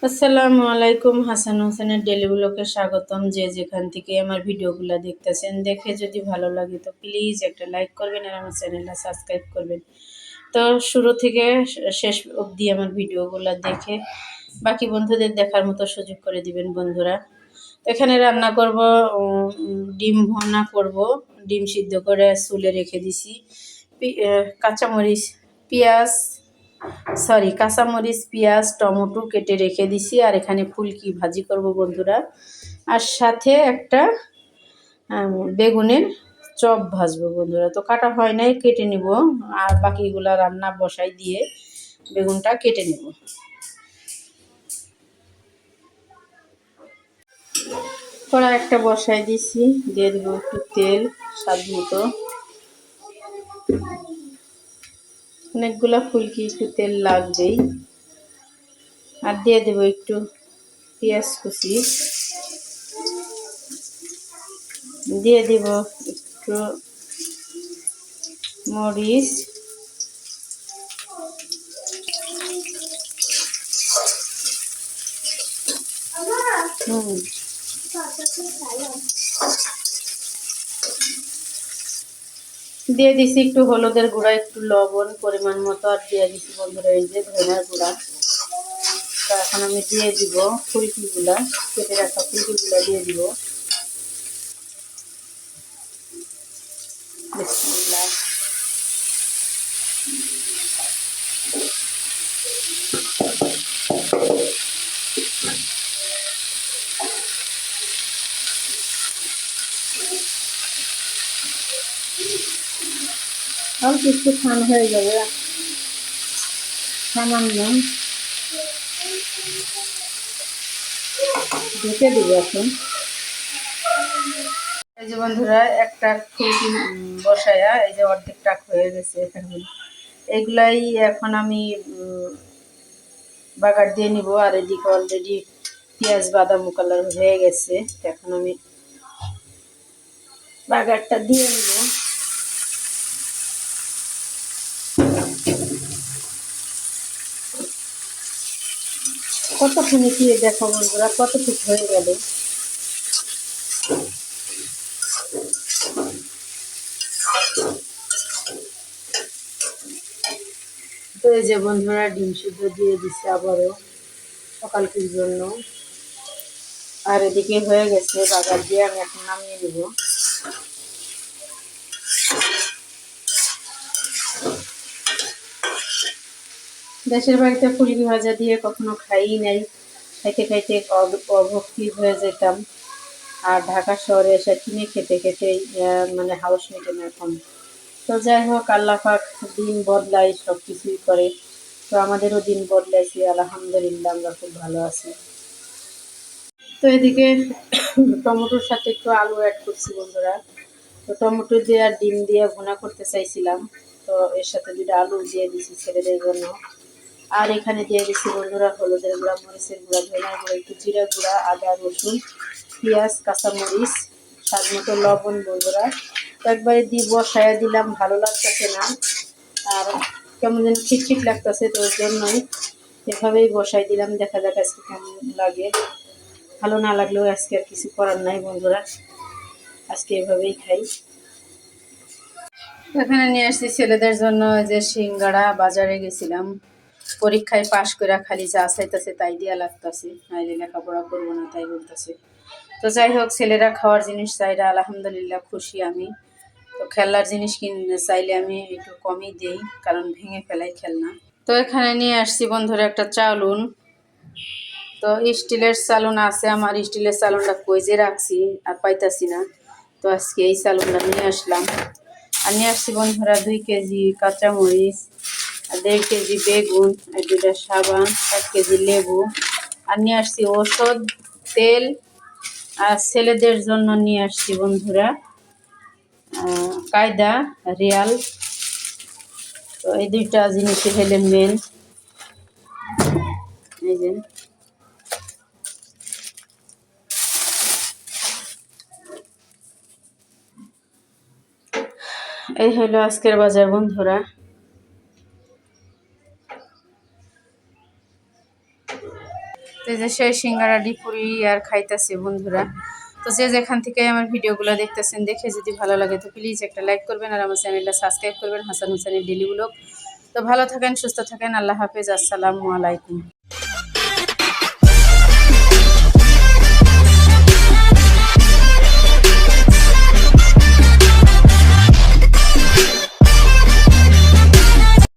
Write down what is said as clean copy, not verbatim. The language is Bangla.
আসসালামু আলাইকুম। হাসান হোসেনের ডেলি ব্লগে স্বাগতম। যে যেখান থেকে আমার ভিডিওগুলো দেখতেছেন, দেখে যদি ভালো লাগে তো প্লিজ একটা লাইক করবেন আর আমার চ্যানেলটা সাবস্ক্রাইব করবেন। তো শুরু থেকে শেষ অবধি আমার ভিডিওগুলো দেখে বাকি বন্ধুদের দেখার মতো সুযোগ করে দিবেন বন্ধুরা। তো এখানে রান্না করব, ডিম ভুনা করব। ডিম সিদ্ধ করে চুলে রেখে দিছি। কাঁচামরিচ, পেঁয়াজ কাঁচামরিচ, পেঁয়াজ, টমেটো কেটে রেখে দিছি। আর এখানে ফুলকি ভাজি করব বন্ধুরা। আর সাথে একটা বেগুনের চপ ভাজবো বন্ধুরা। তো কাটা হয় নাই, কেটে নিব। আর বাকিগুলা রান্না বসাই দিয়ে বেগুনটা কেটে নেব। কড়া একটা বসাই দিছি, দিয়ে দেবো একটু তেল স্বাদ মতো। অনেকগুলা ফুলকি, একটু তেল লাগবেই। আর দিয়ে দেবো একটু পেঁয়াজ কুচি, দিয়ে দিব একটু মরিচ, দিয়ে দিছি একটু হলুদের গুঁড়া, একটু লবণ পরিমাণ মতো। আর দিয়ে দিছি বন্ধুরা এই যে ধনিয়ার গুঁড়া। তো এখন আমি দিয়ে দিব ফুলকিগুলা, কেটে রাখা ফুলকিগুলা দিয়ে দিব। বিসমিল্লাহ। অল্প একটু খান হয়ে যাবে, সামান্য ঢেকে দিব এখন। এই যে বন্ধুরা একটা ফুলকি বসায়া এই যে অর্ধেক টাক হয়ে গেছে এখানে। এগুলাই এখন আমি বাগার দিয়ে নিব। আর এদিকে অলরেডি পেঁয়াজ বাদামি কালার হয়ে গেছে। এখন আমি বাগারটা দিয়ে নিব। কতক্ষণে কি দেখো বন্ধুরা, কতটুকু হয়ে গেল। তো এই যে বন্ধুরা ডিম সিদ্ধ দিয়ে দিচ্ছে আবারও সকালটির জন্য। আর এদিকে হয়ে গেছে বাগার দিয়ে, আমি এখন নামিয়ে নেব। দেশের বাড়িতে ফুলকি ভাজা দিয়ে কখনো খাই নাই, খাইতে খাইতে অভক্তি হয়ে যেতাম। আর ঢাকা শহরে এসে কিনে খেতে খেতে মানে হাউস মেটে না এখন। তো যাই হোক, আল্লাহ পাক দিন বদলাই, সব কিছুই করে। তো আমাদেরও দিন বদলাইছে, আলহামদুলিল্লাহ আমরা খুব ভালো আছি। তো এদিকে টমেটোর সাথে একটু আলু অ্যাড করছি বন্ধুরা। তো টমেটো দিয়ে আর ডিম দিয়ে ভুনা করতে চাইছিলাম, তো এর সাথে দুটো আলু দিয়ে দিছি ছেলেদের জন্য। আর এখানে দিয়ে দিচ্ছি বন্ধুরা হলুদের গুঁড়া, মরিচের গুঁড়া, ধনিয়ার গুঁড়া, একটু জিরা গুঁড়া, আদা রসুন, পেঁয়াজ, কাঁচামরিচ, স্বাদ মতো লবণ বন্ধুরা। তো একবারে দিয়ে বসায়া দিলাম, ভালো লাগতেছে না। আর কেমন যেন খিটখিট লাগতেছে, তো ওর জন্যই এভাবেই বসাই দিলাম। দেখা যাক আজকে কেমন লাগে। ভালো না লাগলেও আজকে আর কিছু করার নাই বন্ধুরা, আজকে এভাবেই খাই। এখানে নিয়ে আসছি ছেলেদের জন্য যে সিঙ্গাড়া। বাজারে গেছিলাম, পরীক্ষায় পাশ করে খালি যা চাইতেছে তাই দিয়া লাগতেছে, নাইলে লেখাপড়া করবো না তাই বলতেছে। তো যাই হোক, ছেলেরা খাওয়ার জিনিস চাইলে আলহামদুলিল্লাহ খুশি আমি। তো খেলনার জিনিস কিনে চাইলে আমি একটু কমই দেই, কারণ ভেঙে ফেলাই খেলনা। তো এখানে নিয়ে আসছি বন্ধুরা একটা চালুন। তো স্টিলের চালুন আছে আমার, স্টিলের চালুনটা কই যে রাখছি আর পাইতাছি না। তো আজকে এই চালুনটা নিয়ে আসলাম। আর নিয়ে আসছি বন্ধুরা 2 কেজি কাঁচামরিচ, আর 1.5 কেজি বেগুন, আর 2টা সাবান, 1 কেজি লেবু। আর নিয়ে আসছি ওষুধ, তেল। আর ছেলেদের জন্য নিয়ে আসছি বন্ধুরা কায়দা, রিয়াল। তো এই 2টা জিনিসই হলে মেন। এই যে এই হলো আজকের বাজার বন্ধুরা। তো এই যে সেই সিঙ্গারা ডিপুরি আর খাইতেছে বন্ধুরা। তো যে যেখান থেকে আমার ভিডিওগুলো দেখতেছেন, দেখে যদি ভালো লাগে তো প্লিজ একটা লাইক করবেন আর আমার চ্যানেলটা সাবস্ক্রাইব করবেন, হাসান হোসেনের ডেইলি ব্লগ। তো ভালো থাকেন, সুস্থ থাকেন, আল্লাহ হাফেজ, আসসালামু আলাইকুম।